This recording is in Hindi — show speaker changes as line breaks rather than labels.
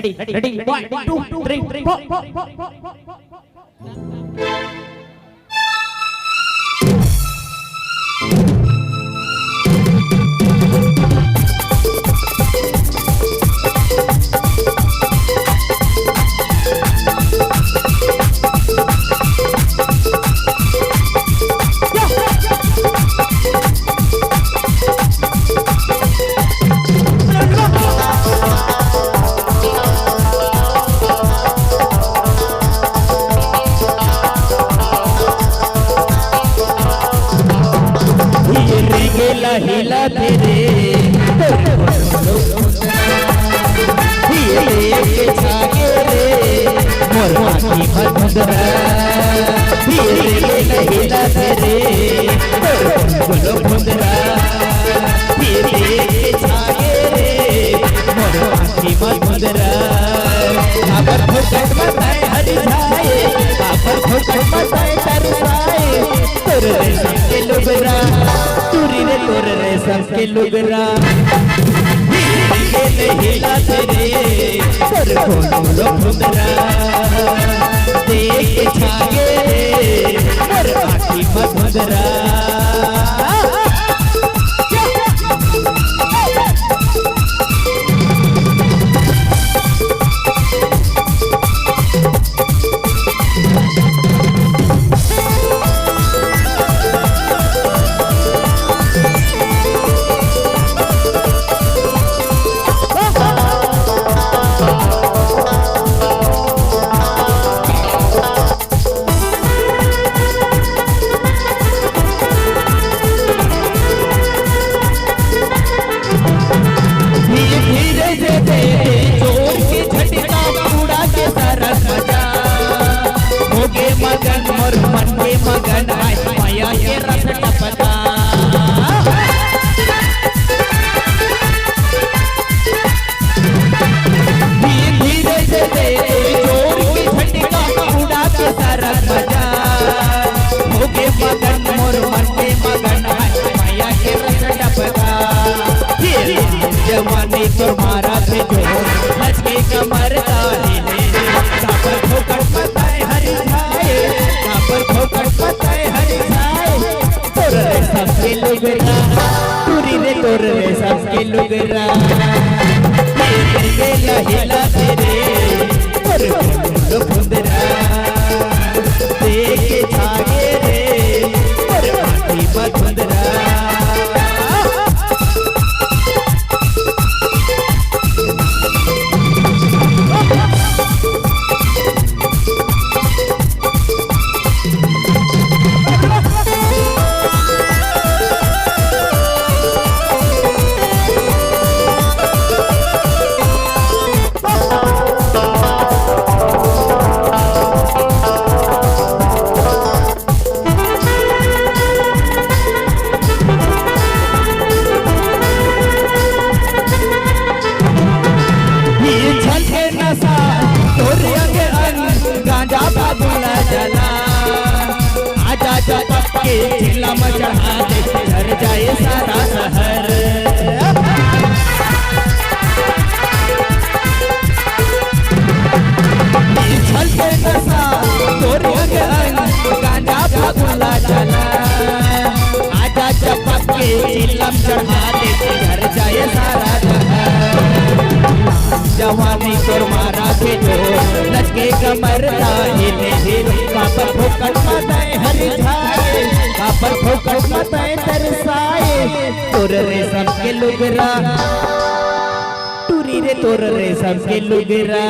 ready 1 2 3 4 हिला तेरे ये छागे रे मोर माटी भदरा हिला तेरे बोलो भदरा ये छागे रे मोर माटी भदरा आबर फोकट बताए हरि जाए आबर फोकट बताए तरसाए तोरे रेशम के लुगरा तुरी रे तोरे रेशम के लुगरा हिला तेरे तोरे बोलो भदरा देख छागे रे मोर माटी भदरा मगन मोर मन के मगन आय माया के रस टपका धीरे से दे जोर की झटका उड़ा के सारा मजा हो के मगन मोर मन के मगन आय माया के रस टपका जवानी तुम्हारा थे जो नच के कमर ताली कापर ठोकर बताए हरि पर ठोकर पताए हरि जाए तोरे रेशम के लुगरा तुरी रे तोरे रेशम के लुगरा हिला हिला तेरे तोरे बोलो भदरा देख छागे रे तोरे माटी भदरा चिल्ला मचढ़ा दे घर जाए सारा शहर छल के नशा तोरे अंग गांजा भागुला चला आजा चपक के चिल्ला चढ़ा दे घर जाए सारा शहर जवानी तोर मारा के जो नच के कमर हिले हिले कापर ठोकर बताए हरि जाए कापर ठोकर बताए तरसाए तोरे रेशम के लुगरा तुरी रे तोरे रेशम के लुगरा